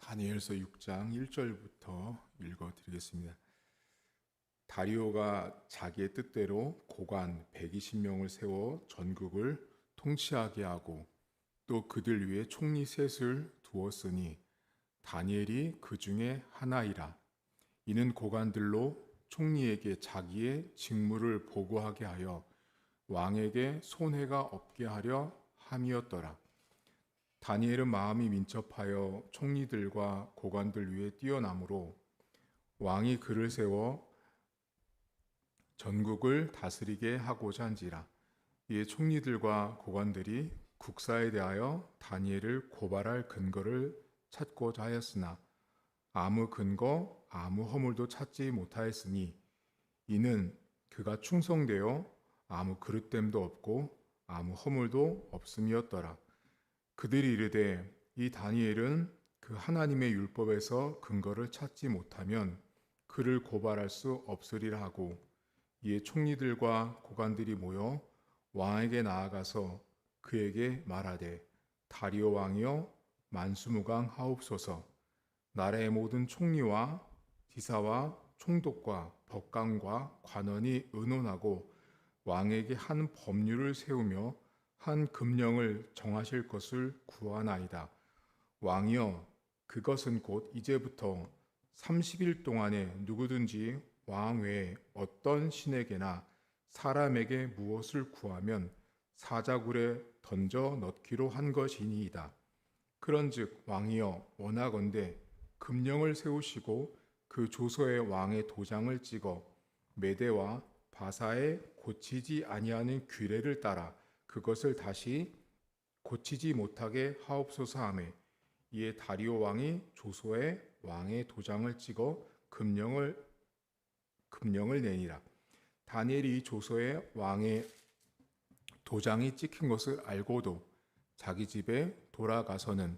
다니엘서 6장 1절부터 읽어드리겠습니다. 다리오가 자기의 뜻대로 고관 120명을 세워 전국을 통치하게 하고 또 그들 위에 총리 셋을 두었으니 다니엘이 그 중에 하나이라. 이는 고관들로 총리에게 자기의 직무를 보고하게 하여 왕에게 손해가 없게 하려 함이었더라. 다니엘은 마음이 민첩하여 총리들과 고관들 위에 뛰어나므로 왕이 그를 세워 전국을 다스리게 하고자 한지라. 이에 총리들과 고관들이 국사에 대하여 다니엘을 고발할 근거를 찾고자 하였으나 아무 근거, 아무 허물도 찾지 못하였으니 이는 그가 충성되어 아무 그릇됨도 없고 아무 허물도 없음이었더라. 그들이 이르되 이 다니엘은 그 하나님의 율법에서 근거를 찾지 못하면 그를 고발할 수 없으리라 하고, 이에 총리들과 고관들이 모여 왕에게 나아가서 그에게 말하되 다리오 왕이여 만수무강하옵소서. 나라의 모든 총리와 지사와 총독과 법관과 관원이 의논하고 왕에게 한 법률을 세우며 한 금령을 정하실 것을 구하나이다. 왕이여, 그것은 곧 이제부터 30일 동안에 누구든지 왕 외에 어떤 신에게나 사람에게 무엇을 구하면 사자굴에 던져 넣기로 한 것이니이다. 그런즉 왕이여, 원하건대 금령을 세우시고 그 조서에 왕의 도장을 찍어 메대와 바사에 고치지 아니하는 규례를 따라 그것을 다시 고치지 못하게 하옵소서 하매, 이에 다리오 왕이 조서에 왕의 도장을 찍어 금령을 내니라. 다니엘이 이 조서에 왕의 도장이 찍힌 것을 알고도 자기 집에 돌아가서는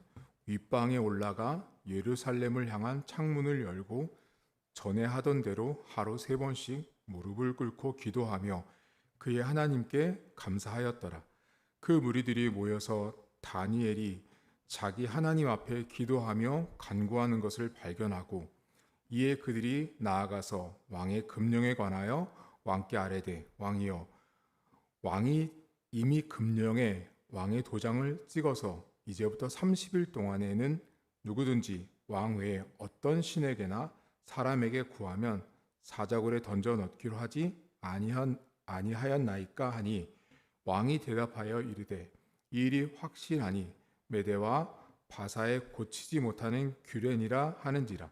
윗방에 올라가 예루살렘을 향한 창문을 열고 전에 하던 대로 하루 3번씩 무릎을 꿇고 기도하며 그의 하나님께 감사하였더라. 그 무리들이 모여서 다니엘이 자기 하나님 앞에 기도하며 간구하는 것을 발견하고, 이에 그들이 나아가서 왕의 금령에 관하여 왕께 아뢰되 왕이여, 왕이 이미 금령에 왕의 도장을 찍어서 이제부터 30일 동안에는 누구든지 왕 외에 어떤 신에게나 사람에게 구하면 사자굴에 던져 넣기로 하지 아니하였나이까 하니, 왕이 대답하여 이르되 이 일이 확실하니 메대와 바사에 고치지 못하는 규례니라 하는지라.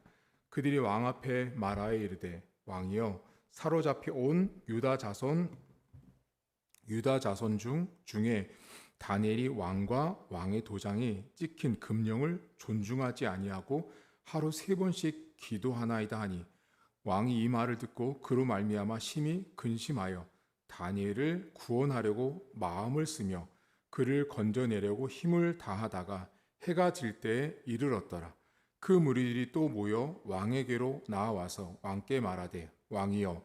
그들이 왕 앞에 말하여 이르되 왕이여, 사로잡혀 온 유다 자손 중에 다니엘이 왕과 왕의 도장이 찍힌 금령을 존중하지 아니하고 하루 3번씩 기도하나이다 하니, 왕이 이 말을 듣고 그로 말미암아 심히 근심하여 다니엘을 구원하려고 마음을 쓰며 그를 건져내려고 힘을 다하다가 해가 질 때에 이르렀더라. 그 무리들이 또 모여 왕에게로 나와서 왕께 말하되 왕이여,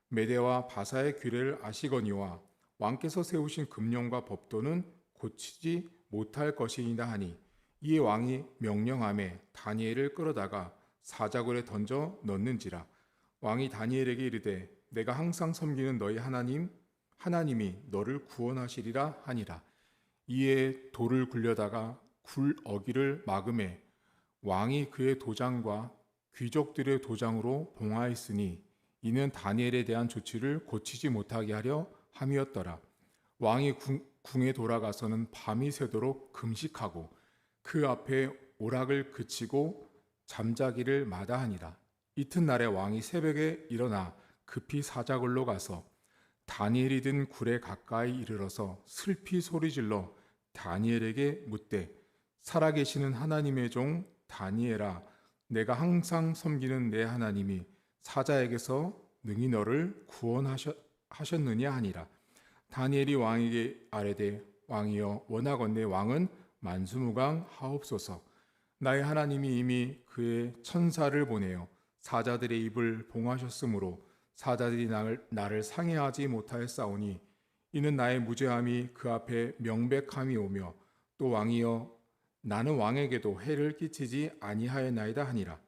메대와 바사의 규례를 아시거니와 왕께서 세우신 금령과 법도는 고치지 못할 것이니라 하니, 이에 왕이 명령하매 다니엘을 끌어다가 사자굴에 던져 넣는지라. 왕이 다니엘에게 이르되 내가 항상 섬기는 너희 하나님이 너를 구원하시리라 하니라. 이에 돌을 굴려다가 굴 어기를 막음에 왕이 그의 도장과 귀족들의 도장으로 봉하였으니 이는 다니엘에 대한 조치를 고치지 못하게 하려 함이었더라. 왕이 궁에 돌아가서는 밤이 새도록 금식하고 그 앞에 오락을 그치고 잠자기를 마다하니라. 이튿날에 왕이 새벽에 일어나 급히 사자굴로 가서 다니엘이 든 굴에 가까이 이르러서 슬피 소리질러 다니엘에게 묻되 살아계시는 하나님의 종 다니엘아, 내가 항상 섬기는 내 하나님이 사자에게서 능히 너를 구원하셨느냐 하니라. 다니엘이 왕에게 아뢰되 왕이여, 원하건대 왕은 만수무강하옵소서. 나의 하나님이 이미 그의 천사를 보내어 사자들의 입을 봉하셨으므로 사자들이 나를 상해하지 못하였사오니 이는 나의 무죄함이 그 앞에 명백함이 오며, 또 왕이여, 나는 왕에게도 해를 끼치지 아니하였나이다 하니라.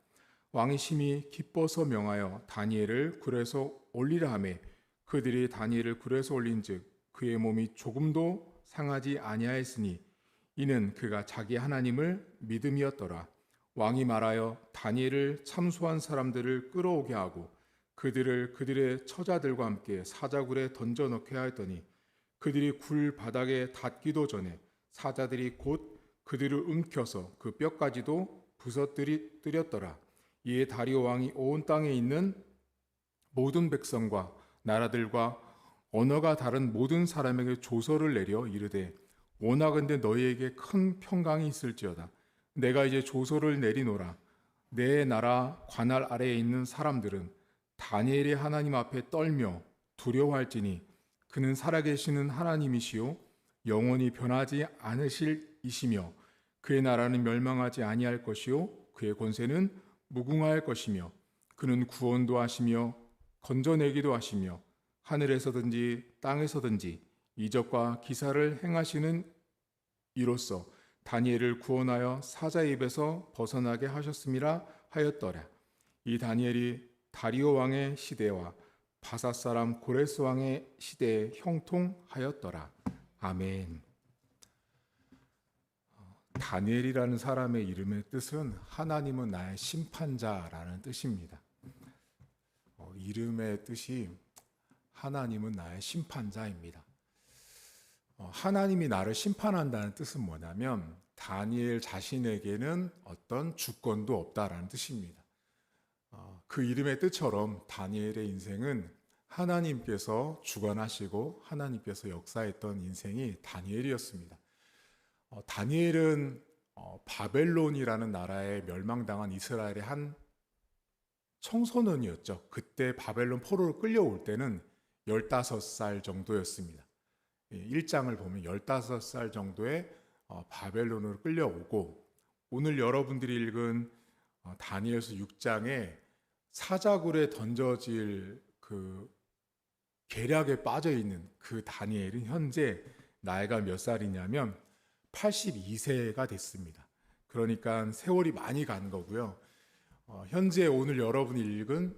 왕이 심히 기뻐서 명하여 다니엘을 굴에서 올리라 하매 그들이 다니엘을 굴에서 올린즉 그의 몸이 조금도 상하지 아니하였으니 이는 그가 자기 하나님을 믿음이었더라. 왕이 말하여 다니엘을 참소한 사람들을 끌어오게 하고 그들을 그들의 처자들과 함께 사자굴에 던져 넣게 하였더니 그들이 굴 바닥에 닿기도 전에 사자들이 곧 그들을 움켜서 그 뼈까지도 부서뜨렸더라. 이에 다리오 왕이 온 땅에 있는 모든 백성과 나라들과 언어가 다른 모든 사람에게 조서를 내려 이르되 원하건대 너희에게 큰 평강이 있을지어다. 내가 이제 조서를 내리노라. 내 나라 관할 아래에 있는 사람들은 다니엘의 하나님 앞에 떨며 두려워할지니 그는 살아계시는 하나님이시요 영원히 변하지 않으실 이시며 그의 나라는 멸망하지 아니할 것이요 그의 권세는 무궁할 것이며 그는 구원도 하시며 건져내기도 하시며 하늘에서든지 땅에서든지 이적과 기사를 행하시는 이로써 다니엘을 구원하여 사자의 입에서 벗어나게 하셨음이라 하였더라. 이 다니엘이 다리오 왕의 시대와 바사 사람 고레스 왕의 시대에 형통하였더라. 아멘. 다니엘이라는 사람의 이름의 뜻은 하나님은 나의 심판자라는 뜻입니다. 이름의 뜻이 하나님은 나의 심판자입니다. 하나님이 나를 심판한다는 뜻은 뭐냐면 다니엘 자신에게는 어떤 주권도 없다라는 뜻입니다. 그 이름의 뜻처럼 다니엘의 인생은 하나님께서 주관하시고 하나님께서 역사했던 인생이 다니엘이었습니다. 다니엘은 바벨론이라는 나라에 멸망당한 이스라엘의 한 청소년이었죠. 그때 바벨론 포로로 끌려올 때는 15살 정도였습니다. 1장을 보면 15살 정도에 바벨론으로 끌려오고 오늘 여러분들이 읽은 다니엘서 6장에 사자굴에 던져질 그 계략에 빠져 있는 그 다니엘은 현재 나이가 몇 살이냐면 82세가 됐습니다. 그러니까 세월이 많이 간 거고요. 현재 오늘 여러분이 읽은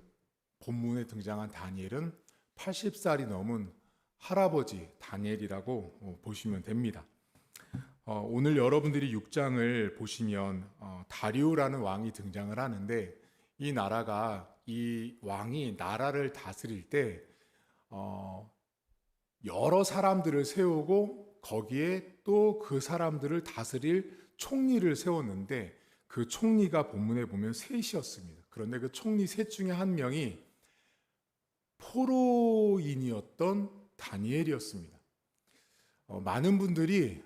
본문에 등장한 다니엘은 80살이 넘은 할아버지 다니엘이라고 보시면 됩니다. 오늘 여러분들이 6장을 보시면 다리오라는 왕이 등장을 하는데 이 나라가 이 왕이 나라를 다스릴 때 여러 사람들을 세우고 거기에 또 그 사람들을 다스릴 총리를 세웠는데 그 총리가 본문에 보면 셋이었습니다. 그런데 그 총리 셋 중에 한 명이 포로인이었던 다니엘이었습니다. 많은 분들이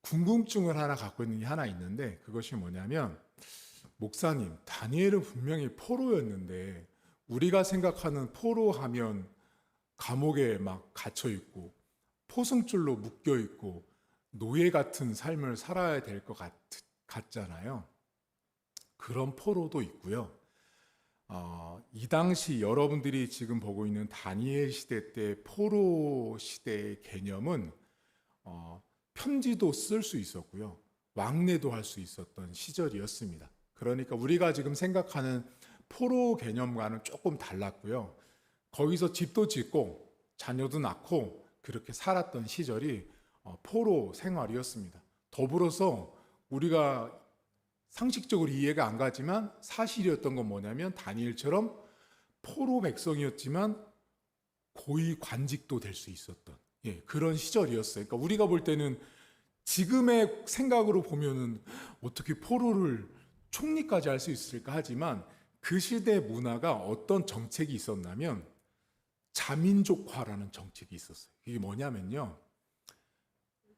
궁금증을 하나 갖고 있는 게 하나 있는데 그것이 뭐냐면 목사님, 다니엘은 분명히 포로였는데 우리가 생각하는 포로하면 감옥에 막 갇혀 있고 포승줄로 묶여 있고 노예 같은 삶을 살아야 될 것 같잖아요. 그런 포로도 있고요. 이 당시 여러분들이 지금 보고 있는 다니엘 시대 때 포로 시대의 개념은 편지도 쓸 수 있었고요. 왕래도 할 수 있었던 시절이었습니다. 그러니까 우리가 지금 생각하는 포로 개념과는 조금 달랐고요. 거기서 집도 짓고 자녀도 낳고 그렇게 살았던 시절이 포로 생활이었습니다. 더불어서 우리가 상식적으로 이해가 안 가지만 사실이었던 건 뭐냐면 다니엘처럼 포로 백성이었지만 고위 관직도 될 수 있었던 그런 시절이었어요. 그러니까 우리가 볼 때는 지금의 생각으로 보면은 어떻게 포로를 총리까지 할 수 있을까 하지만 그 시대 문화가 어떤 정책이 있었냐면 자민족화라는 정책이 있었어요. 이게 뭐냐면요.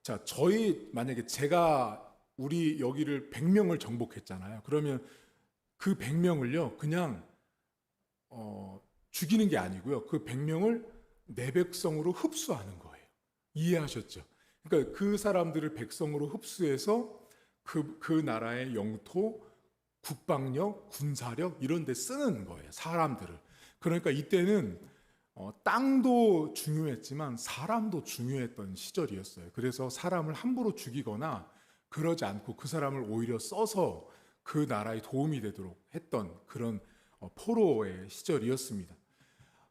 자, 만약에 제가 우리 여기를 100명을 정복했잖아요. 그러면 그 100명을요, 그냥 죽이는 게 아니고요. 그 100명을 내 백성으로 흡수하는 거예요. 이해하셨죠? 그러니까 그 사람들을 백성으로 흡수해서 그 나라의 영토, 국방력, 군사력 이런 데 쓰는 거예요. 사람들을. 그러니까 이때는 땅도 중요했지만 사람도 중요했던 시절이었어요. 그래서 사람을 함부로 죽이거나 그러지 않고 그 사람을 오히려 써서 그 나라에 도움이 되도록 했던 그런 포로의 시절이었습니다.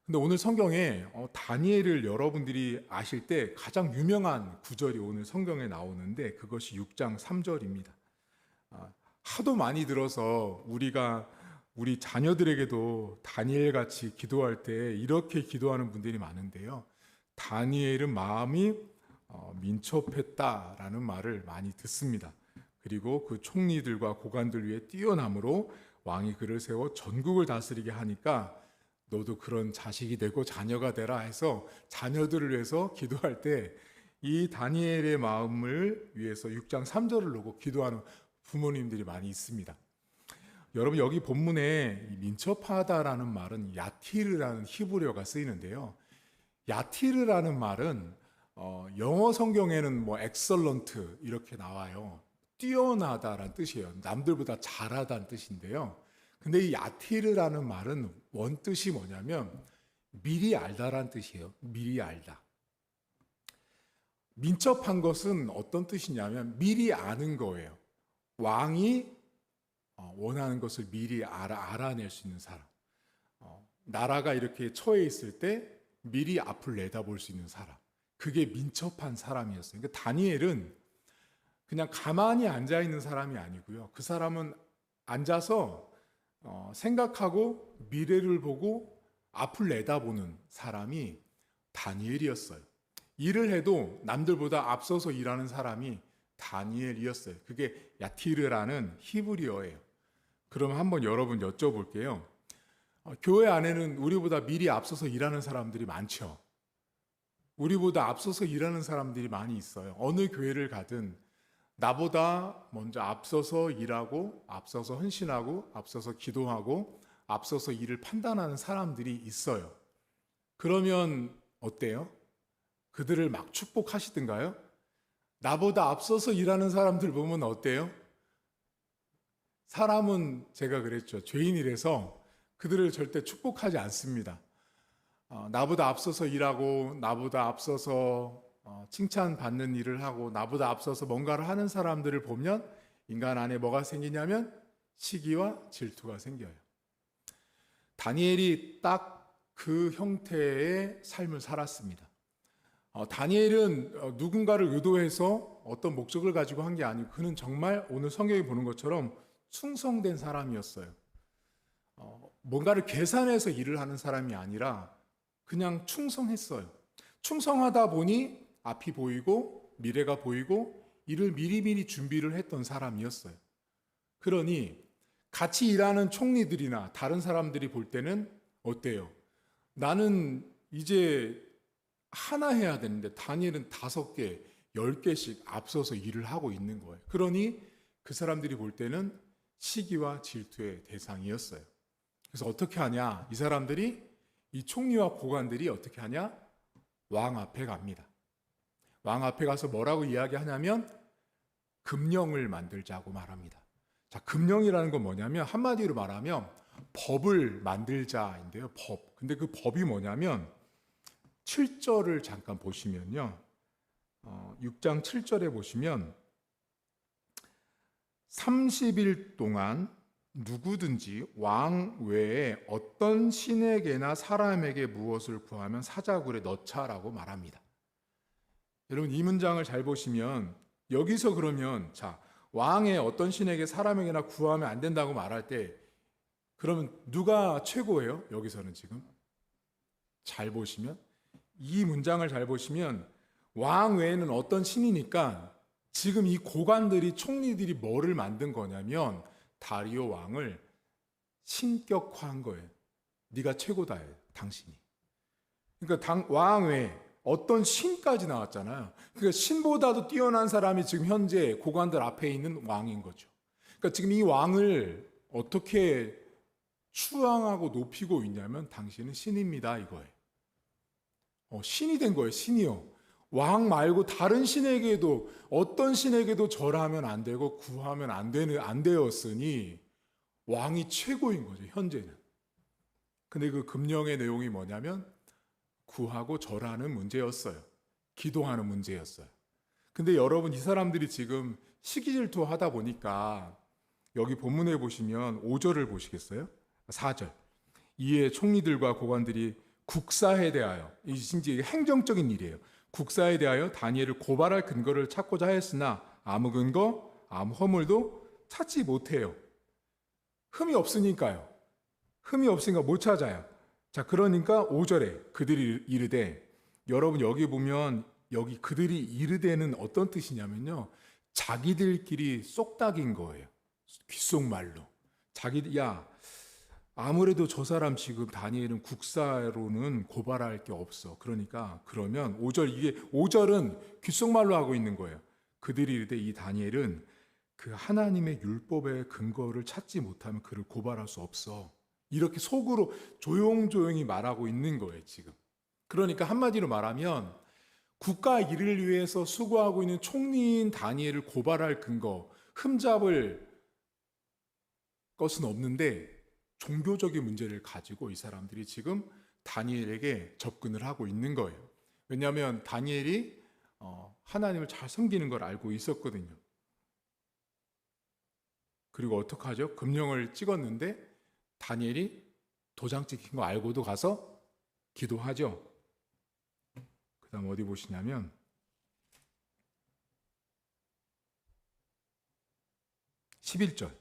근데 오늘 성경에 다니엘을 여러분들이 아실 때 가장 유명한 구절이 오늘 성경에 나오는데 그것이 6장 3절입니다. 하도 많이 들어서 우리가 우리 자녀들에게도 다니엘 같이 기도할 때 이렇게 기도하는 분들이 많은데요. 다니엘은 마음이 민첩했다라는 말을 많이 듣습니다. 그리고 그 총리들과 고관들 위에 뛰어남으로 왕이 그를 세워 전국을 다스리게 하니까 너도 그런 자식이 되고 자녀가 되라 해서 자녀들을 위해서 기도할 때 이 다니엘의 마음을 위해서 6장 3절을 놓고 기도하는 부모님들이 많이 있습니다. 여러분 여기 본문에 민첩하다라는 말은 야티르라는 히브리어가 쓰이는데요. 야티르라는 말은 영어 성경에는 뭐 excellent 이렇게 나와요. 뛰어나다라는 뜻이에요. 남들보다 잘하다는 뜻인데요. 근데 이 야티르라는 말은 원뜻이 뭐냐면 미리 알다라는 뜻이에요. 미리 알다. 민첩한 것은 어떤 뜻이냐면 미리 아는 거예요. 왕이 원하는 것을 미리 알아낼 수 있는 사람. 나라가 이렇게 처해 있을 때 미리 앞을 내다볼 수 있는 사람. 그게 민첩한 사람이었어요. 그러니까 다니엘은 그냥 가만히 앉아 있는 사람이 아니고요. 그 사람은 앉아서 생각하고 미래를 보고 앞을 내다보는 사람이 다니엘이었어요. 일을 해도 남들보다 앞서서 일하는 사람이 다니엘이었어요. 그게 야티르라는 히브리어예요. 그럼 한번 여러분 여쭤볼게요. 교회 안에는 우리보다 미리 앞서서 일하는 사람들이 많죠. 우리보다 앞서서 일하는 사람들이 많이 있어요. 어느 교회를 가든 나보다 먼저 앞서서 일하고 앞서서 헌신하고 앞서서 기도하고 앞서서 일을 판단하는 사람들이 있어요. 그러면 어때요? 그들을 막 축복하시든가요? 나보다 앞서서 일하는 사람들 보면 어때요? 사람은 제가 그랬죠. 죄인이라서 그들을 절대 축복하지 않습니다. 나보다 앞서서 일하고 나보다 앞서서 칭찬받는 일을 하고 나보다 앞서서 뭔가를 하는 사람들을 보면 인간 안에 뭐가 생기냐면 시기와 질투가 생겨요. 다니엘이 딱 그 형태의 삶을 살았습니다. 다니엘은 누군가를 의도해서 어떤 목적을 가지고 한 게 아니고 그는 정말 오늘 성경에 보는 것처럼 충성된 사람이었어요. 뭔가를 계산해서 일을 하는 사람이 아니라 그냥 충성했어요. 충성하다 보니 앞이 보이고 미래가 보이고 일을 미리미리 준비를 했던 사람이었어요. 그러니 같이 일하는 총리들이나 다른 사람들이 볼 때는 어때요? 나는 이제 하나 해야 되는데 다니엘은 5개, 10개씩 앞서서 일을 하고 있는 거예요. 그러니 그 사람들이 볼 때는 시기와 질투의 대상이었어요. 그래서 어떻게 하냐? 이 사람들이 이 총리와 고관들이 어떻게 하냐? 왕 앞에 갑니다. 왕 앞에 가서 뭐라고 이야기하냐면 금령을 만들자고 말합니다. 자, 금령이라는 건 뭐냐면 한마디로 말하면 법을 만들자인데요. 법. 근데 그 법이 뭐냐면 7절을 잠깐 보시면요. 6장 7절에 보시면 30일 동안 누구든지 왕 외에 어떤 신에게나 사람에게 무엇을 구하면 사자굴에 넣자라고 말합니다. 여러분 이 문장을 잘 보시면 여기서 그러면 자 왕의 어떤 신에게 사람에게나 구하면 안 된다고 말할 때 그러면 누가 최고예요? 여기서는 지금 잘 보시면 이 문장을 잘 보시면 왕 외에는 어떤 신이니까 지금 이 고관들이 총리들이 뭐를 만든 거냐면 다리오 왕을 신격화한 거예요. 네가 최고다, 당신이. 그러니까 왕 외에 어떤 신까지 나왔잖아요. 그러니까 신보다도 뛰어난 사람이 지금 현재 고관들 앞에 있는 왕인 거죠. 그러니까 지금 이 왕을 어떻게 추앙하고 높이고 있냐면 당신은 신입니다 이거예요. 신이 된 거예요. 신이요. 왕 말고 다른 신에게도 어떤 신에게도 절하면 안 되고 구하면 안 되었으니 왕이 최고인 거죠. 현재는. 근데 그 금령의 내용이 뭐냐면 구하고 절하는 문제였어요. 기도하는 문제였어요. 근데 여러분, 이 사람들이 지금 시기질투 하다 보니까 여기 본문에 보시면 5절을 보시겠어요? 4절. 이에 총리들과 고관들이 국사에 대하여, 이 진짜 행정적인 일이에요. 국사에 대하여 다니엘을 고발할 근거를 찾고자 하였으나 아무 근거, 아무 허물도 찾지 못해요. 흠이 없으니까요. 흠이 없으니까 못 찾아요. 자, 그러니까 5절에 그들이 이르되, 여러분 여기 보면 여기 그들이 이르되는 어떤 뜻이냐면요, 자기들끼리 쏙닥인 거예요. 귓속말로. 야, 아무래도 저 사람 지금 다니엘은 국사로는 고발할 게 없어. 그러니까 그러면 5절, 이게 5절은 귓속말로 하고 있는 거예요. 그들이 이르되 이 다니엘은 그 하나님의 율법의 근거를 찾지 못하면 그를 고발할 수 없어. 이렇게 속으로 조용조용히 말하고 있는 거예요, 지금. 그러니까 한마디로 말하면 국가 일을 위해서 수고하고 있는 총리인 다니엘을 고발할 근거, 흠잡을 것은 없는데 종교적인 문제를 가지고 이 사람들이 지금 다니엘에게 접근을 하고 있는 거예요. 왜냐하면 다니엘이 하나님을 잘 섬기는 걸 알고 있었거든요. 그리고 어떡하죠? 금령을 찍었는데 다니엘이 도장 찍힌 거 알고도 가서 기도하죠. 그 다음 어디 보시냐면 11절.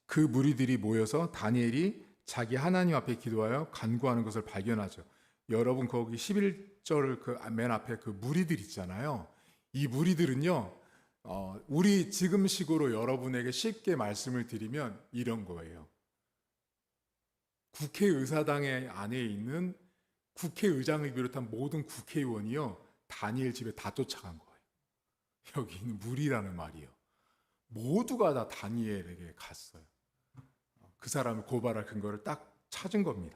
그 무리들이 모여서 다니엘이 자기 하나님 앞에 기도하여 간구하는 것을 발견하죠. 여러분 거기 11절 그 맨 앞에 그 무리들 있잖아요. 이 무리들은요, 우리 지금식으로 여러분에게 쉽게 말씀을 드리면 이런 거예요. 국회의사당의 안에 있는 국회의장을 비롯한 모든 국회의원이요, 다니엘 집에 다 쫓아간 거예요. 여기 있는 무리라는 말이요. 모두가 다 다니엘에게 갔어요. 그 사람을 고발할 근거를 딱 찾은 겁니다.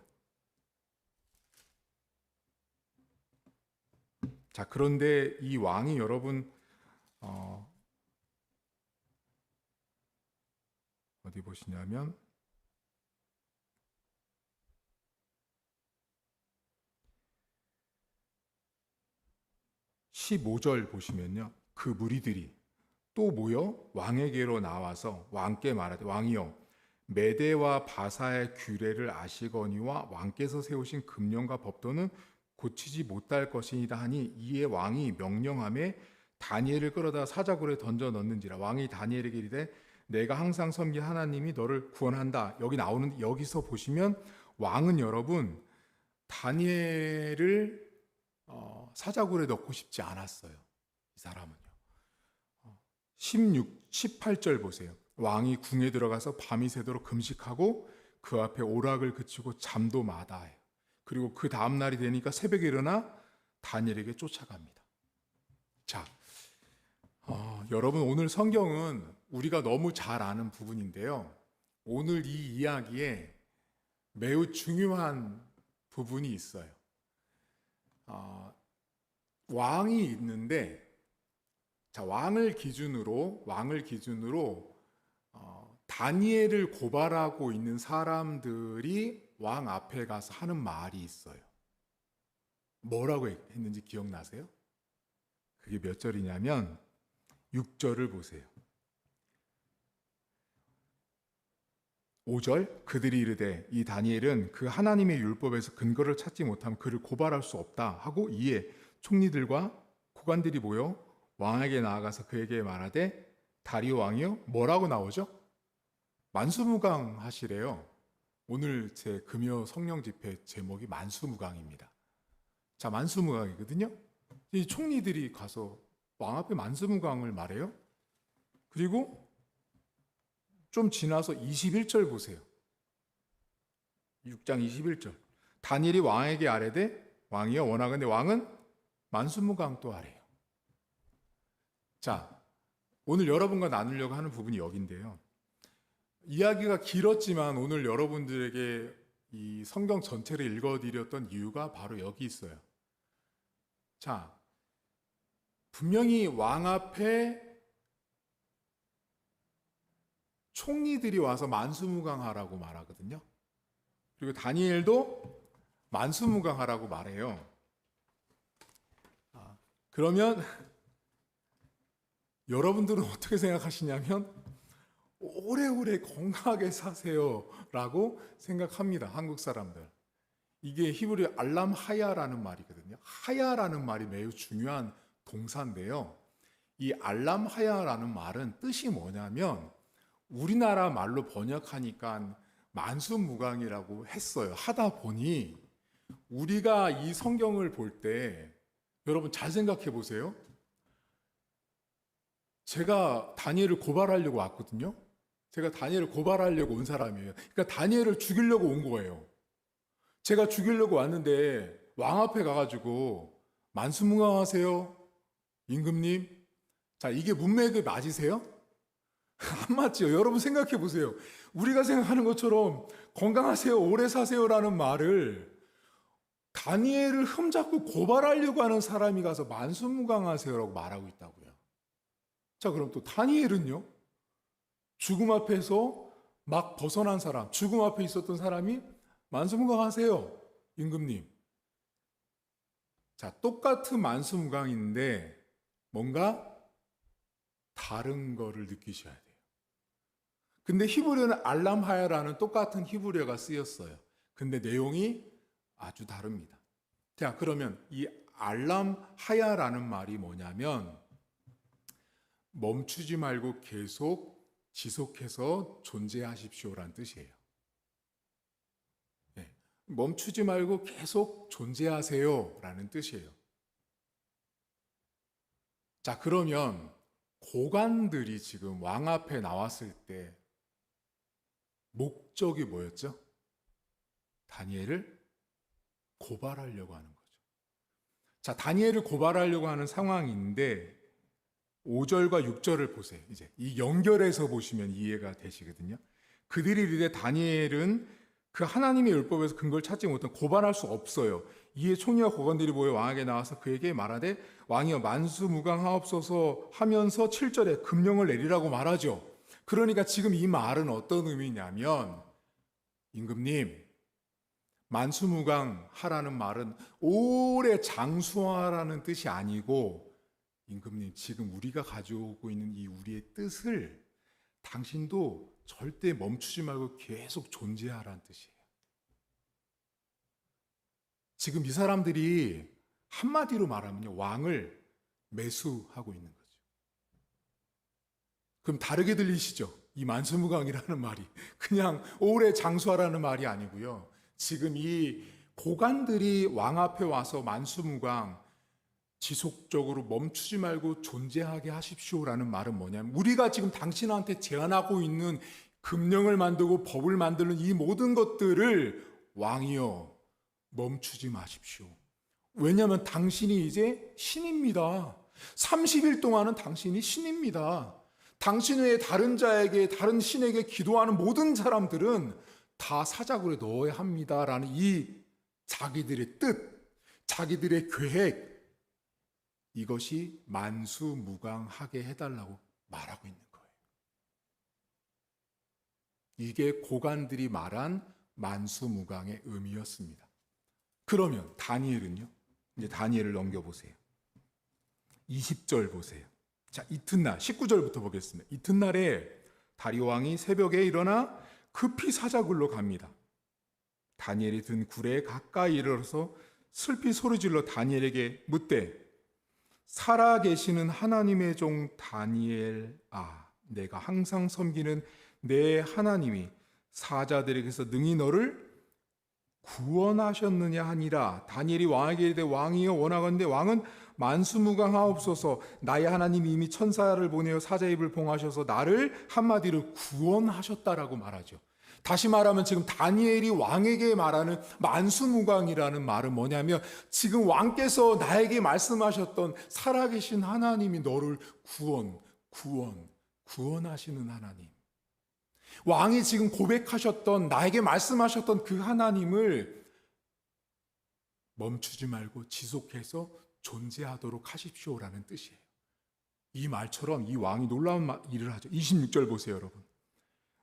자, 그런데 이 왕이 여러분 어디 보시냐면 15절 보시면요, 그 무리들이 또 모여 왕에게로 나와서 왕께 말하되, 왕이여, 메대와 바사의 규례를 아시거니와 왕께서 세우신 금령과 법도는 고치지 못할 것이니이다 하니, 이에 왕이 명령함에 다니엘을 끌어다 사자굴에 던져 넣는지라. 왕이 다니엘에게 이르되 내가 항상 섬긴 하나님이 너를 구원한다. 여기 나오는, 여기서 보시면 왕은 여러분 다니엘을 사자굴에 넣고 싶지 않았어요. 이 사람은요. 18절 보세요. 왕이 궁에 들어가서 밤이 새도록 금식하고 그 앞에 오락을 그치고 잠도 마다해요. 그리고 그 다음 날이 되니까 새벽에 일어나 다니엘에게 쫓아갑니다. 자, 여러분 오늘 성경은 우리가 너무 잘 아는 부분인데요. 오늘 이 이야기에 매우 중요한 부분이 있어요. 왕이 있는데, 자, 왕을 기준으로 다니엘을 고발하고 있는 사람들이 왕 앞에 가서 하는 말이 있어요. 뭐라고 했는지 기억나세요? 그게 몇 절이냐면 6절을 보세요. 5절, 그들이 이르되 이 다니엘은 그 하나님의 율법에서 근거를 찾지 못하면 그를 고발할 수 없다 하고, 이에 총리들과 고관들이 모여 왕에게 나아가서 그에게 말하되 다리오 왕이요, 뭐라고 나오죠? 만수무강하시래요. 오늘 제 금요 성령 집회 제목이 만수무강입니다. 자, 만수무강이거든요. 이 총리들이 가서 왕 앞에 만수무강을 말해요. 그리고 좀 지나서 21절 보세요. 6장 21절. 다니엘이 왕에게 아뢰되 왕이여 원하건대, 왕은 만수무강 또 아래요. 자, 오늘 여러분과 나누려고 하는 부분이 여기인데요. 이야기가 길었지만 오늘 여러분들에게 이 성경 전체를 읽어드렸던 이유가 바로 여기 있어요. 자, 분명히 왕 앞에 총리들이 와서 만수무강하라고 말하거든요. 그리고 다니엘도 만수무강하라고 말해요. 그러면 여러분들은 어떻게 생각하시냐면 오래오래 건강하게 사세요라고 생각합니다. 한국 사람들. 이게 히브리 알람 하야라는 말이거든요. 하야라는 말이 매우 중요한 동사인데요. 이 알람 하야라는 말은 뜻이 뭐냐면 우리나라 말로 번역하니까 만수무강이라고 했어요. 하다 보니 우리가 이 성경을 볼 때 여러분 잘 생각해 보세요. 제가 다니엘을 고발하려고 왔거든요. 제가 다니엘을 고발하려고 온 사람이에요. 그러니까 다니엘을 죽이려고 온 거예요. 제가 죽이려고 왔는데 왕 앞에 가가지고 만수무강하세요, 임금님. 자, 이게 문맥이 맞으세요? 안 맞죠? 여러분 생각해 보세요. 우리가 생각하는 것처럼 건강하세요, 오래 사세요라는 말을 다니엘을 흠잡고 고발하려고 하는 사람이 가서 만수무강하세요라고 말하고 있다고요. 자, 그럼 또 다니엘은요? 죽음 앞에서 막 벗어난 사람, 죽음 앞에 있었던 사람이 만수무강하세요, 임금님. 자, 똑같은 만수무강인데 뭔가 다른 거를 느끼셔야 돼요. 근데 히브리어는 알람하야라는 똑같은 히브리어가 쓰였어요. 근데 내용이 아주 다릅니다. 자, 그러면 이 알람하야라는 말이 뭐냐면 멈추지 말고 계속 지속해서 존재하십시오라는 뜻이에요. 네, 멈추지 말고 계속 존재하세요라는 뜻이에요. 자, 그러면 고관들이 지금 왕 앞에 나왔을 때 목적이 뭐였죠? 다니엘을 고발하려고 하는 거죠. 자, 다니엘을 고발하려고 하는 상황인데 5절과 6절을 보세요. 이제 이 연결해서 보시면 이해가 되시거든요. 그들이 이르되 다니엘은 그 하나님의 율법에서 근거를 찾지 못한 고발할 수 없어요. 이에 총리와 고관들이 모여 왕에게 나와서 그에게 말하되 왕이여 만수무강하옵소서 하면서 7절에 금령을 내리라고 말하죠. 그러니까 지금 이 말은 어떤 의미냐면 임금님 만수무강하라는 말은 오래 장수하라는 뜻이 아니고 임금님 지금 우리가 가지고 있는 이 우리의 뜻을 당신도 절대 멈추지 말고 계속 존재하라는 뜻이에요. 지금 이 사람들이 한마디로 말하면요, 왕을 매수하고 있는 거죠. 그럼 다르게 들리시죠? 이 만수무강이라는 말이 그냥 오래 장수하라는 말이 아니고요. 지금 이 고관들이 왕 앞에 와서 만수무강 지속적으로 멈추지 말고 존재하게 하십시오라는 말은 뭐냐면 우리가 지금 당신한테 제안하고 있는 금령을 만들고 법을 만드는 이 모든 것들을 왕이여 멈추지 마십시오. 왜냐하면 당신이 이제 신입니다. 30일 동안은 당신이 신입니다. 당신 외에 다른 자에게 다른 신에게 기도하는 모든 사람들은 다 사자굴에 넣어야 합니다라는 이 자기들의 뜻, 자기들의 계획, 이것이 만수무강하게 해달라고 말하고 있는 거예요. 이게 고관들이 말한 만수무강의 의미였습니다. 그러면 다니엘은요? 이제 다니엘을 넘겨보세요. 20절 보세요. 자, 이튿날 19절부터 보겠습니다. 이튿날에 다리오 왕이 새벽에 일어나 급히 사자굴로 갑니다. 다니엘이 든 굴에 가까이 이르러서 슬피 소리질러 다니엘에게 묻되 살아계시는 하나님의 종 다니엘, 내가 항상 섬기는 내 하나님이 사자들에게서 능히 너를 구원하셨느냐 하니라. 다니엘이 왕에게 이르되 왕이여 원하건대 왕은 만수무강하옵소서. 나의 하나님이 이미 천사를 보내어 사자 입을 봉하셔서 나를 한마디로 구원하셨다라고 말하죠. 다시 말하면 지금 다니엘이 왕에게 말하는 만수무강이라는 말은 뭐냐면 지금 왕께서 나에게 말씀하셨던 살아계신 하나님이 너를 구원하시는 하나님. 왕이 지금 고백하셨던 나에게 말씀하셨던 그 하나님을 멈추지 말고 지속해서 존재하도록 하십시오라는 뜻이에요. 이 말처럼 이 왕이 놀라운 일을 하죠. 26절 보세요, 여러분.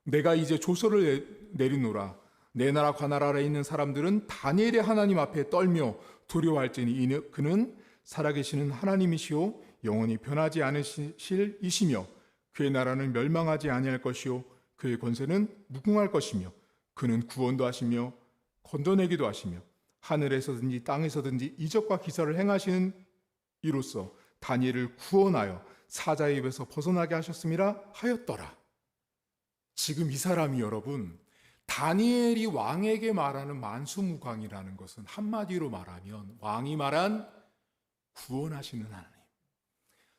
내가 이제 조서를 내리노라. 내 나라 관할 아래에 있는 사람들은 다니엘의 하나님 앞에 떨며 두려워할지니 그는 살아계시는 하나님이시오 영원히 변하지 않으실 이시며 그의 나라는 멸망하지 아니할 것이요 그의 권세는 무궁할 것이며 그는 구원도 하시며 건져내기도 하시며 하늘에서든지 땅에서든지 이적과 기사를 행하시는 이로써 다니엘을 구원하여 사자의 입에서 벗어나게 하셨음이라 하였더라. 지금 이 사람이 여러분 다니엘이 왕에게 말하는 만수무강이라는 것은 한마디로 말하면 왕이 말한 구원하시는 하나님,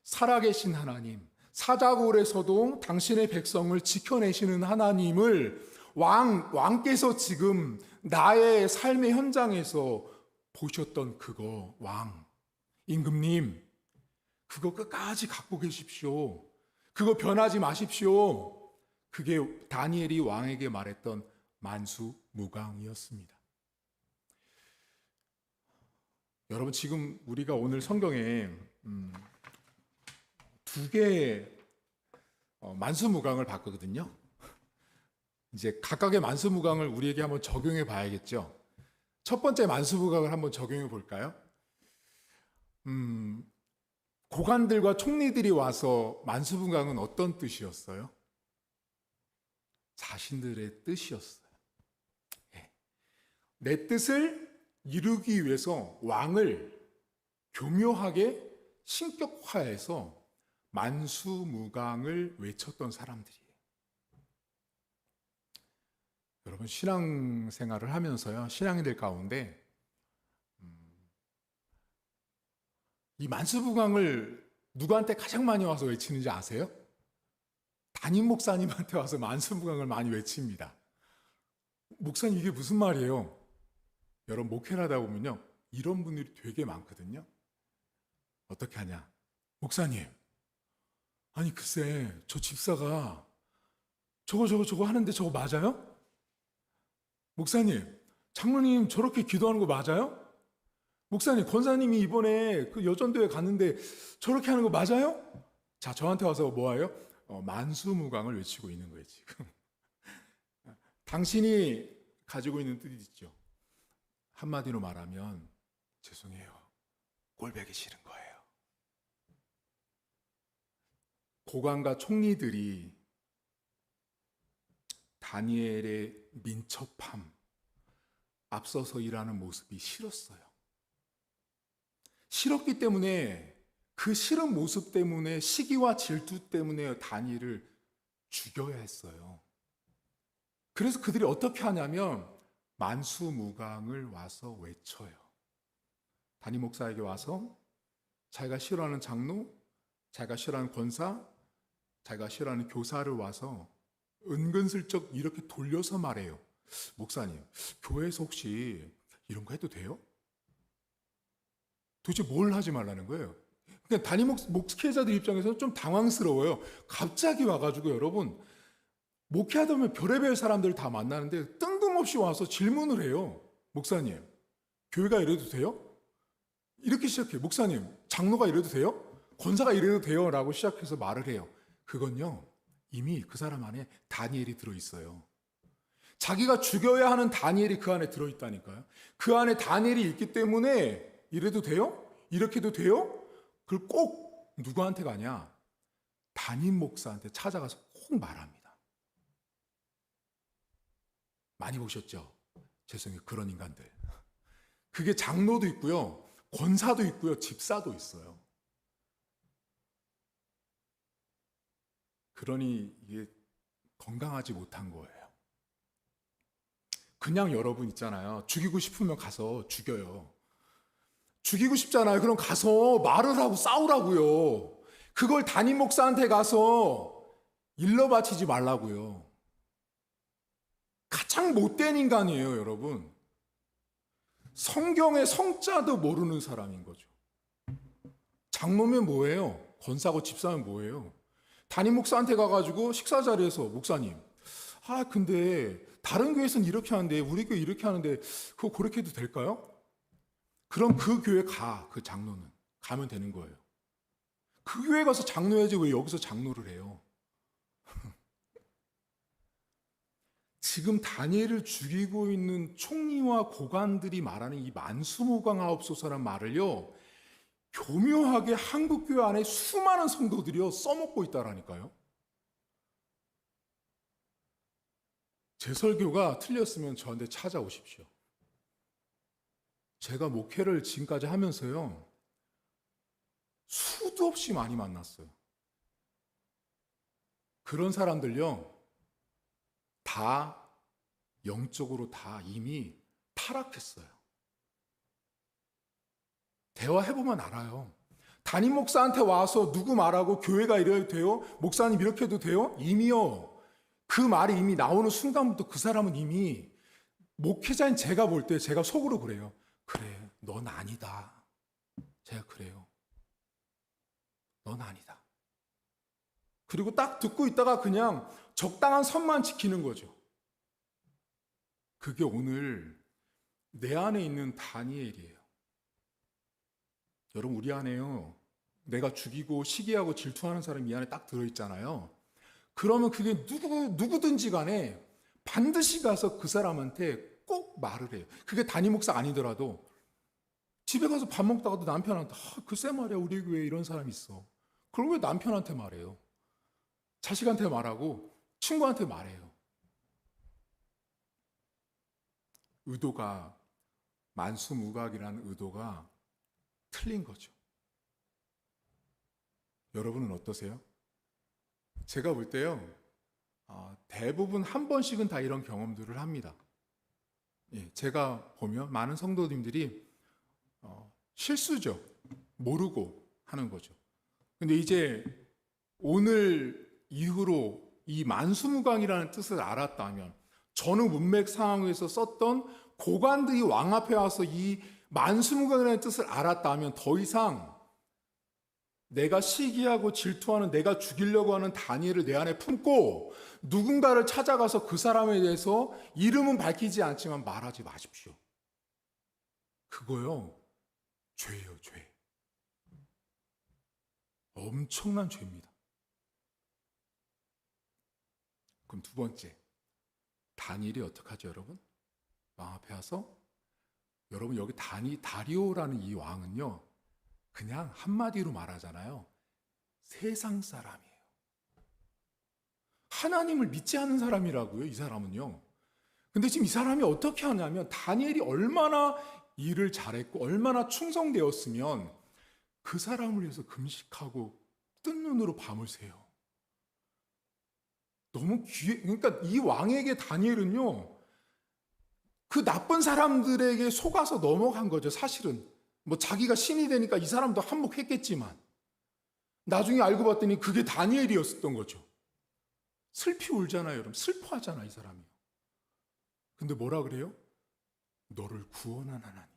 살아계신 하나님, 사자굴에서도 당신의 백성을 지켜내시는 하나님을 왕께서 지금 나의 삶의 현장에서 보셨던 그거 왕, 임금님 그거 끝까지 갖고 계십시오. 그거 변하지 마십시오. 그게 다니엘이 왕에게 말했던 만수무강이었습니다. 여러분 지금 우리가 오늘 성경에 두 개의 만수무강을 봤거든요. 이제 각각의 만수무강을 우리에게 한번 적용해 봐야겠죠. 첫 번째 만수무강을 한번 적용해 볼까요? 고관들과 총리들이 와서 만수무강은 어떤 뜻이었어요? 자신들의 뜻이었어요. 내 뜻을 이루기 위해서 왕을 교묘하게 신격화해서 만수무강을 외쳤던 사람들이에요. 여러분 신앙생활을 하면서요, 신앙인들 가운데 이 만수무강을 누구한테 가장 많이 와서 외치는지 아세요? 담임 목사님한테 와서 만수무강을 많이 외칩니다. 목사님 이게 무슨 말이에요? 여러분 목회를 하다 보면요 이런 분들이 되게 많거든요. 어떻게 하냐? 목사님, 아니 글쎄 저 집사가 저거 하는데 저거 맞아요? 목사님, 장로님 저렇게 기도하는 거 맞아요? 목사님, 권사님이 이번에 그 여전도에 갔는데 저렇게 하는 거 맞아요? 자, 저한테 와서 뭐예요? 만수무강을 외치고 있는 거예요 지금. 당신이 가지고 있는 뜻이 있죠. 한마디로 말하면 죄송해요, 꼴보기 싫은 거예요. 고관과 총리들이 다니엘의 민첩함, 앞서서 일하는 모습이 싫었어요. 싫었기 때문에 그 싫은 모습 때문에 시기와 질투 때문에 다니엘을 죽여야 했어요. 그래서 그들이 어떻게 하냐면 만수무강을 와서 외쳐요. 담임 목사에게 와서 자기가 싫어하는 장로, 자기가 싫어하는 권사, 자기가 싫어하는 교사를 와서 은근슬쩍 이렇게 돌려서 말해요. 목사님, 교회에서 혹시 이런 거 해도 돼요? 도대체 뭘 하지 말라는 거예요? 그러니까 담임 목회자들 입장에서는 좀 당황스러워요. 갑자기 와가지고 여러분 목회하다 보면 별의별 사람들을 다 만나는데 뜬금없이 와서 질문을 해요. 목사님, 교회가 이래도 돼요? 이렇게 시작해요. 목사님, 장로가 이래도 돼요? 권사가 이래도 돼요? 라고 시작해서 말을 해요. 그건요 이미 그 사람 안에 다니엘이 들어있어요. 자기가 죽여야 하는 다니엘이 그 안에 들어있다니까요. 그 안에 다니엘이 있기 때문에 이래도 돼요? 이렇게 해도 돼요? 그걸 꼭 누구한테 가냐? 담임 목사한테 찾아가서 꼭 말합니다. 많이 보셨죠? 죄송해요, 그런 인간들. 그게 장로도 있고요, 권사도 있고요, 집사도 있어요. 그러니 이게 건강하지 못한 거예요. 그냥 여러분 있잖아요, 죽이고 싶으면 가서 죽여요. 죽이고 싶잖아요. 그럼 가서 말을 하고 싸우라고요. 그걸 담임 목사한테 가서 일러 바치지 말라고요. 가장 못된 인간이에요, 여러분. 성경의 성자도 모르는 사람인 거죠. 장로면 뭐예요? 권사고 집사면 뭐예요? 담임 목사한테 가가지고 식사 자리에서 목사님, 근데 다른 교회에서는 이렇게 하는데 우리 교회 이렇게 하는데 그거 그렇게 해도 될까요? 그럼 그 교회 그 장로는 가면 되는 거예요. 그 교회 가서 장로해야지 왜 여기서 장로를 해요? 지금 다니엘을 죽이고 있는 총리와 고관들이 말하는 이 만수무강하옵소서란 말을요, 교묘하게 한국교회 안에 수많은 성도들이요 써먹고 있다라니까요. 제 설교가 틀렸으면 저한테 찾아오십시오. 제가 목회를 지금까지 하면서요 수도 없이 많이 만났어요. 그런 사람들요 다 영적으로 다 이미 타락했어요. 대화해보면 알아요. 담임 목사한테 와서 누구 말하고 교회가 이래도 돼요? 목사님 이렇게 해도 돼요? 이미요. 그 말이 이미 나오는 순간부터 그 사람은 이미 목회자인 제가 볼 때 제가 속으로 그래요. 그래, 넌 아니다. 제가 그래요. 넌 아니다. 그리고 딱 듣고 있다가 그냥 적당한 선만 지키는 거죠. 그게 오늘 내 안에 있는 다니엘이에요. 여러분 우리 안에요. 내가 죽이고 시기하고 질투하는 사람이 이 안에 딱 들어있잖아요. 그러면 그게 누구든지 간에 반드시 가서 그 사람한테 꼭 말을 해요. 그게 담임 목사 아니더라도 집에 가서 밥 먹다가도 남편한테 글쎄 말이야 우리 교회에 이런 사람이 있어. 그럼 왜 남편한테 말해요? 자식한테 말하고 친구한테 말해요. 의도가 만수무각이라는 의도가 틀린 거죠. 여러분은 어떠세요? 제가 볼 때요 대부분 한 번씩은 다 이런 경험들을 합니다. 제가 보면 많은 성도님들이 실수죠. 모르고 하는 거죠. 근데 이제 오늘 이후로 이 만수무강이라는 뜻을 알았다면 전후 문맥 상황에서 썼던 고관들이 왕 앞에 와서 이 만수무강이라는 뜻을 알았다면 더 이상 내가 시기하고 질투하는 내가 죽이려고 하는 다니엘을 내 안에 품고 누군가를 찾아가서 그 사람에 대해서 이름은 밝히지 않지만 말하지 마십시오. 그거요 죄예요, 죄. 엄청난 죄입니다. 그럼 두 번째, 다니엘이 어떻게 하죠, 여러분? 왕 앞에 와서 여러분 여기 다리오라는 이 왕은요 그냥 한마디로 말하잖아요. 세상 사람이에요. 하나님을 믿지 않는 사람이라고요, 이 사람은요. 근데 지금 이 사람이 어떻게 하냐면 다니엘이 얼마나 일을 잘했고 얼마나 충성되었으면 그 사람을 위해서 금식하고 뜬 눈으로 밤을 새요. 너무 그러니까 이 왕에게 다니엘은요 그 나쁜 사람들에게 속아서 넘어간 거죠. 사실은 뭐 자기가 신이 되니까 이 사람도 한몫했겠지만 나중에 알고 봤더니 그게 다니엘이었던 거죠. 슬피 울잖아요, 여러분. 슬퍼하잖아, 이 사람이요. 근데 뭐라 그래요? 너를 구원한 하나님,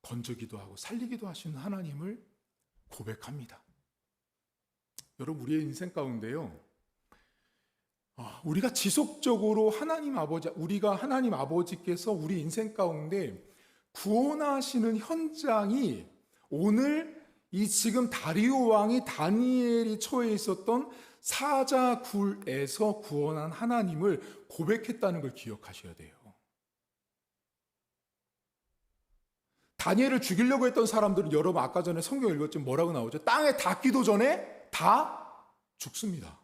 건져기도 하고 살리기도 하시는 하나님을 고백합니다. 여러분 우리의 인생 가운데요 우리가 지속적으로 우리가 하나님 아버지께서 우리 인생 가운데 구원하시는 현장이 오늘 이 지금 다리오 왕이 다니엘이 처해 있었던 사자굴에서 구원한 하나님을 고백했다는 걸 기억하셔야 돼요. 다니엘을 죽이려고 했던 사람들은 여러분 아까 전에 성경 읽었지만 뭐라고 나오죠? 땅에 닿기도 전에 다 죽습니다.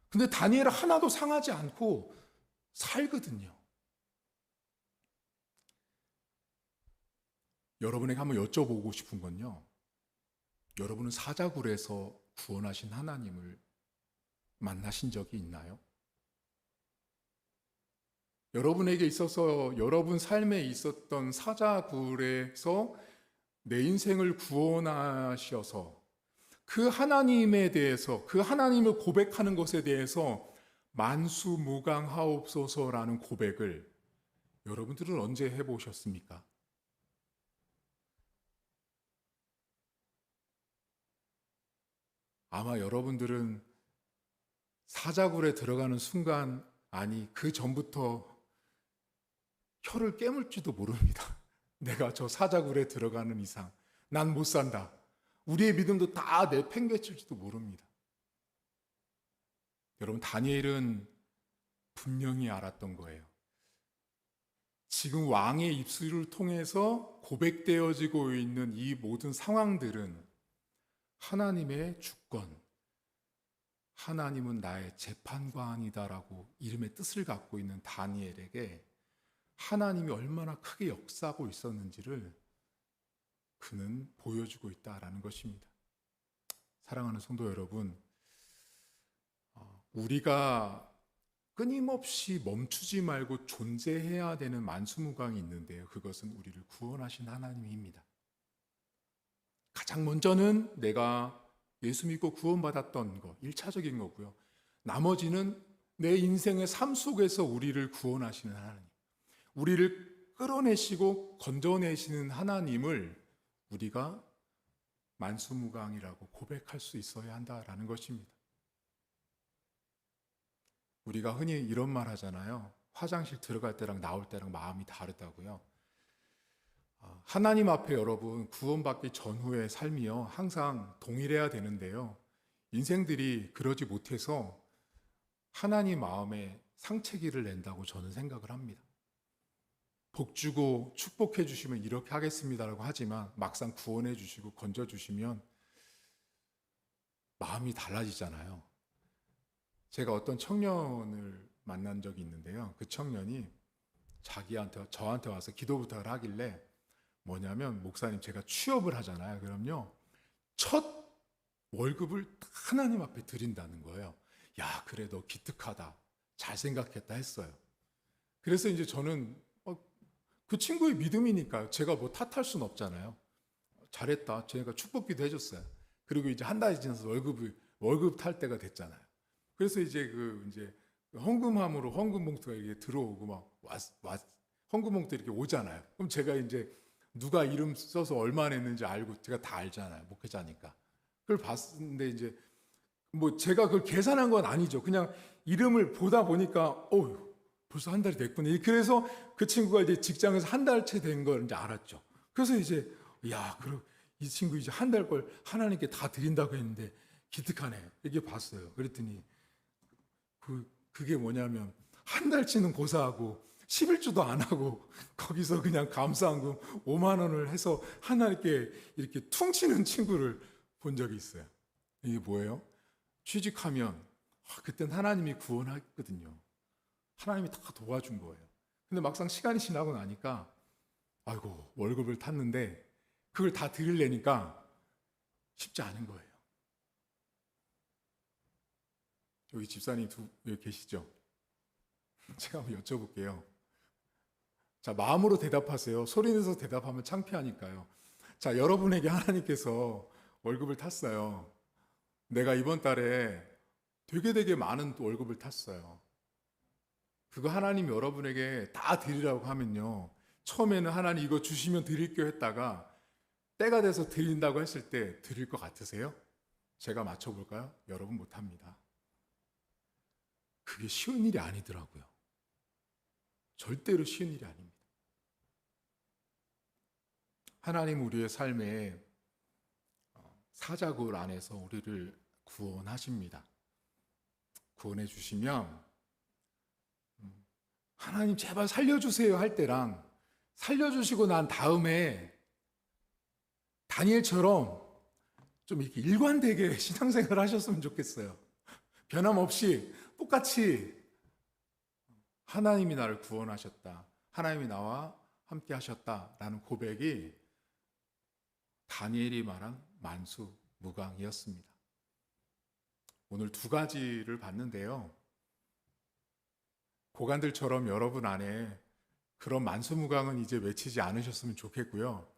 근데 다니엘은 하나도 상하지 않고 살거든요. 여러분에게 한번 여쭤보고 싶은 건요. 여러분은 사자굴에서 구원하신 하나님을 만나신 적이 있나요? 여러분에게 있어서 여러분 삶에 있었던 사자굴에서 내 인생을 구원하셔서 그 하나님에 대해서 그 하나님을 고백하는 것에 대해서 만수무강하옵소서라는 고백을 여러분들은 언제 해보셨습니까? 아마 여러분들은 사자굴에 들어가는 순간 아니 그 전부터 혀를 깨물지도 모릅니다. 내가 저 사자굴에 들어가는 이상 난 못 산다. 우리의 믿음도 다 내팽개칠지도 모릅니다. 여러분 다니엘은 분명히 알았던 거예요. 지금 왕의 입술을 통해서 고백되어지고 있는 이 모든 상황들은 하나님의 주권, 하나님은 나의 재판관이다라고 이름의 뜻을 갖고 있는 다니엘에게 하나님이 얼마나 크게 역사하고 있었는지를 그는 보여주고 있다라는 것입니다. 사랑하는 성도 여러분, 우리가 끊임없이 멈추지 말고 존재해야 되는 만수무강이 있는데요. 그것은 우리를 구원하신 하나님입니다. 가장 먼저는 내가 예수 믿고 구원받았던 것, 1차적인 거고요. 나머지는 내 인생의 삶 속에서 우리를 구원하시는 하나님, 우리를 끌어내시고 건져내시는 하나님을 우리가 만수무강이라고 고백할 수 있어야 한다라는 것입니다. 우리가 흔히 이런 말 하잖아요. 화장실 들어갈 때랑 나올 때랑 마음이 다르다고요. 하나님 앞에 여러분 구원받기 전후의 삶이요 항상 동일해야 되는데요. 인생들이 그러지 못해서 하나님 마음에 상체기를 낸다고 저는 생각을 합니다. 복 주고 축복해 주시면 이렇게 하겠습니다라고 하지만 막상 구원해 주시고 건져 주시면 마음이 달라지잖아요. 제가 어떤 청년을 만난 적이 있는데요. 그 청년이 저한테 와서 기도 부탁을 하길래 뭐냐면, 목사님 제가 취업을 하잖아요. 그럼요, 첫 월급을 하나님 앞에 드린다는 거예요. 야, 그래 너 기특하다, 잘 생각했다 했어요. 그래서 이제 저는 그 친구의 믿음이니까 제가 뭐 탓할 수는 없잖아요. 잘했다, 제가 축복기도 해줬어요. 그리고 이제 한 달이 지나서 월급 탈 때가 됐잖아요. 그래서 이제 헌금함으로 헌금 봉투가 이렇게 들어오고 헌금 봉투 이렇게 오잖아요. 그럼 제가 이제 누가 이름 써서 얼마 냈는지 알고, 제가 다 알잖아요. 목회자니까. 그걸 봤는데 이제 뭐 제가 그걸 계산한 건 아니죠. 그냥 이름을 보다 보니까 벌써 한 달이 됐구나. 그래서 그 친구가 이제 직장에서 한 달째 된 걸 이제 알았죠. 그래서 이제 그럼 이 친구 이제 한 달 걸 하나님께 다 드린다고 했는데 기특하네. 이렇게 봤어요. 그랬더니 그게 뭐냐면 한 달치는 고사하고 11주도 안 하고 거기서 그냥 감사한금 5만 원을 해서 하나님께 이렇게 퉁치는 친구를 본 적이 있어요. 이게 뭐예요? 취직하면 그땐 하나님이 구원했거든요. 하나님이 다 도와준 거예요. 근데 막상 시간이 지나고 나니까 아이고 월급을 탔는데 그걸 다 드리려니까 쉽지 않은 거예요. 여기 집사님 왜 계시죠? 제가 한번 여쭤볼게요. 자, 마음으로 대답하세요. 소리내서 대답하면 창피하니까요. 자, 여러분에게 하나님께서 월급을 탔어요. 내가 이번 달에 되게 많은 월급을 탔어요. 그거 하나님 여러분에게 다 드리라고 하면요, 처음에는 하나님 이거 주시면 드릴게요 했다가 때가 돼서 드린다고 했을 때 드릴 것 같으세요? 제가 맞춰볼까요? 여러분 못합니다. 그게 쉬운 일이 아니더라고요. 절대로 쉬운 일이 아닙니다. 하나님 우리의 삶에 사자굴 안에서 우리를 구원하십니다. 구원해 주시면 하나님 제발 살려주세요 할 때랑 살려주시고 난 다음에 다니엘처럼 좀 이렇게 일관되게 신앙생활을 하셨으면 좋겠어요. 변함없이 똑같이 하나님이 나를 구원하셨다, 하나님이 나와 함께 하셨다라는 고백이 다니엘이 말한 만수무강이었습니다. 오늘 두 가지를 봤는데요. 고관들처럼 여러분 안에 그런 만수무강은 이제 외치지 않으셨으면 좋겠고요.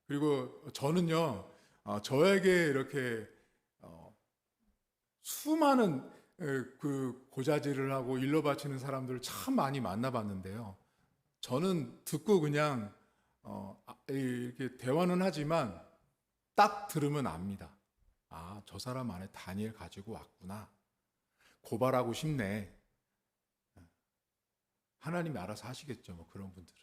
그리고 저는요, 저에게 이렇게 수많은 그 고자질을 하고 일러 바치는 사람들을 참 많이 만나봤는데요. 저는 듣고 그냥 이렇게 대화는 하지만 딱 들으면 압니다. 아, 저 사람 안에 다니엘 가지고 왔구나. 고발하고 싶네. 하나님이 알아서 하시겠죠, 뭐 그런 분들은.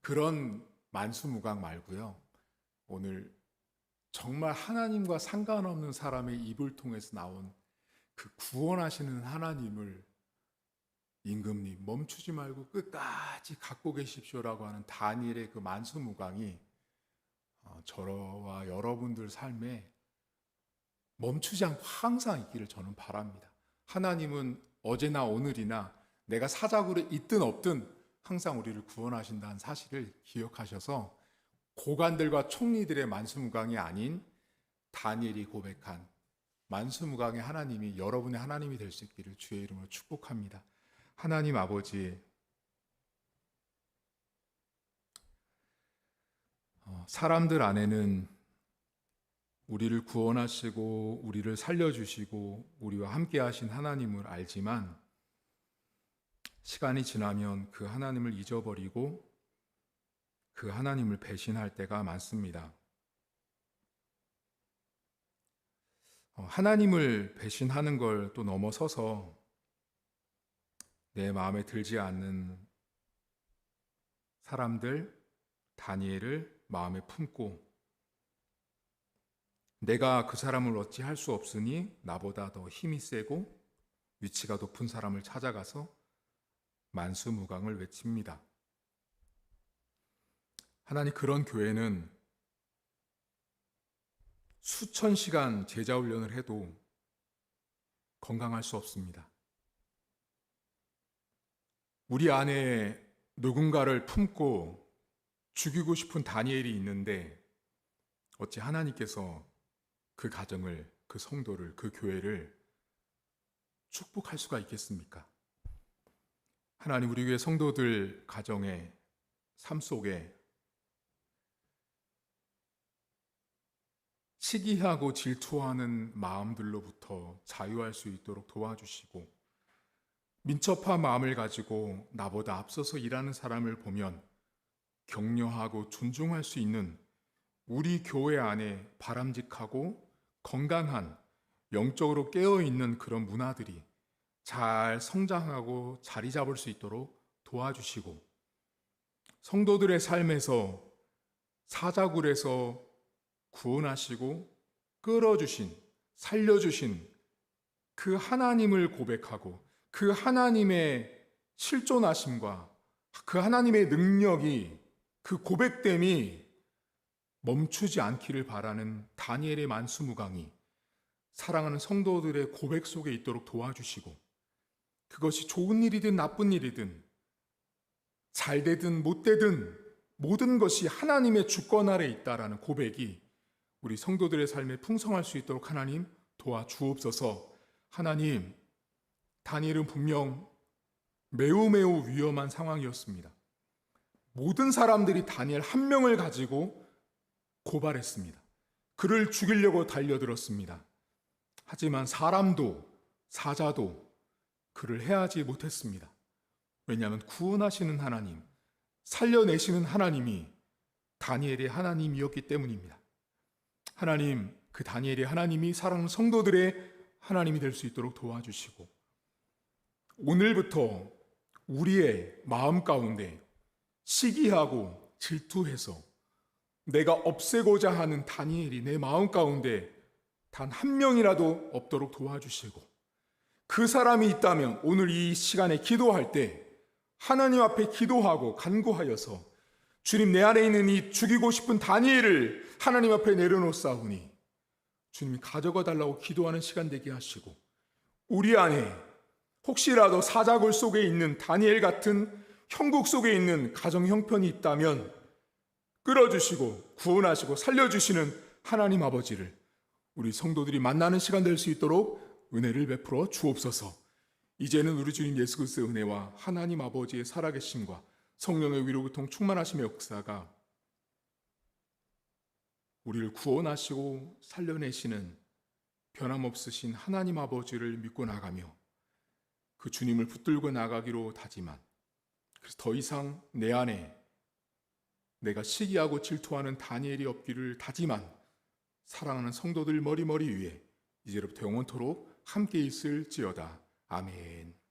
그런 만수무강 말고요. 오늘 정말 하나님과 상관없는 사람의 입을 통해서 나온 그 구원하시는 하나님을 임금님 멈추지 말고 끝까지 갖고 계십시오라고 하는 다니엘의 그 만수무강이 저와 여러분들 삶에 멈추지 않고 항상 있기를 저는 바랍니다. 하나님은 어제나 오늘이나 내가 사자굴에 있든 없든 항상 우리를 구원하신다는 사실을 기억하셔서 고관들과 총리들의 만수무강이 아닌 다니엘이 고백한 만수무강의 하나님이 여러분의 하나님이 될 수 있기를 주의 이름으로 축복합니다. 하나님 아버지, 사람들 안에는 우리를 구원하시고 우리를 살려주시고 우리와 함께 하신 하나님을 알지만 시간이 지나면 그 하나님을 잊어버리고 그 하나님을 배신할 때가 많습니다. 하나님을 배신하는 걸 또 넘어서서 내 마음에 들지 않는 사람들, 다니엘을 마음에 품고 내가 그 사람을 어찌할 수 없으니 나보다 더 힘이 세고 위치가 높은 사람을 찾아가서 만수무강을 외칩니다. 하나님, 그런 교회는 수천 시간 제자 훈련을 해도 건강할 수 없습니다. 우리 안에 누군가를 품고 죽이고 싶은 다니엘이 있는데 어찌 하나님께서 그 가정을, 그 성도를, 그 교회를 축복할 수가 있겠습니까? 하나님, 우리 교회 성도들 가정의 삶 속에 시기하고 질투하는 마음들로부터 자유할 수 있도록 도와주시고 민첩한 마음을 가지고 나보다 앞서서 일하는 사람을 보면 격려하고 존중할 수 있는 우리 교회 안에 바람직하고 건강한 영적으로 깨어있는 그런 문화들이 잘 성장하고 자리 잡을 수 있도록 도와주시고 성도들의 삶에서 사자굴에서 구원하시고 끌어주신, 살려주신 그 하나님을 고백하고 그 하나님의 실존하심과 그 하나님의 능력이, 그 고백됨이 멈추지 않기를 바라는 다니엘의 만수무강이 사랑하는 성도들의 고백 속에 있도록 도와주시고 그것이 좋은 일이든 나쁜 일이든 잘 되든 못 되든 모든 것이 하나님의 주권 아래 있다라는 고백이 우리 성도들의 삶에 풍성할 수 있도록 하나님 도와주옵소서. 하나님, 다니엘은 분명 매우 위험한 상황이었습니다. 모든 사람들이 다니엘 한 명을 가지고 고발했습니다. 그를 죽이려고 달려들었습니다. 하지만 사람도 사자도 그를 해하지 못했습니다. 왜냐하면 구원하시는 하나님, 살려내시는 하나님이 다니엘의 하나님이었기 때문입니다. 하나님, 그 다니엘의 하나님이 사랑하는 성도들의 하나님이 될 수 있도록 도와주시고 오늘부터 우리의 마음 가운데 시기하고 질투해서 내가 없애고자 하는 다니엘이 내 마음 가운데 단 한 명이라도 없도록 도와주시고 그 사람이 있다면 오늘 이 시간에 기도할 때 하나님 앞에 기도하고 간구하여서 주님, 내 안에 있는 이 죽이고 싶은 다니엘을 하나님 앞에 내려놓사오니 주님이 가져가 달라고 기도하는 시간 되게 하시고 우리 안에 혹시라도 사자굴 속에 있는 다니엘 같은 형국 속에 있는 가정 형편이 있다면 끌어주시고 구원하시고 살려주시는 하나님 아버지를 우리 성도들이 만나는 시간 될 수 있도록 은혜를 베풀어 주옵소서. 이제는 우리 주님 예수 그리스도의 은혜와 하나님 아버지의 살아계심과 성령의 위로 교통 충만하심의 역사가 우리를 구원하시고 살려내시는 변함없으신 하나님 아버지를 믿고 나가며 그 주님을 붙들고 나가기로 다짐한, 그래서 더 이상 내 안에 내가 시기하고 질투하는 다니엘이 없기를 다짐한 사랑하는 성도들 머리 위에 이제부터 영원토록 함께 있을지어다. 아멘.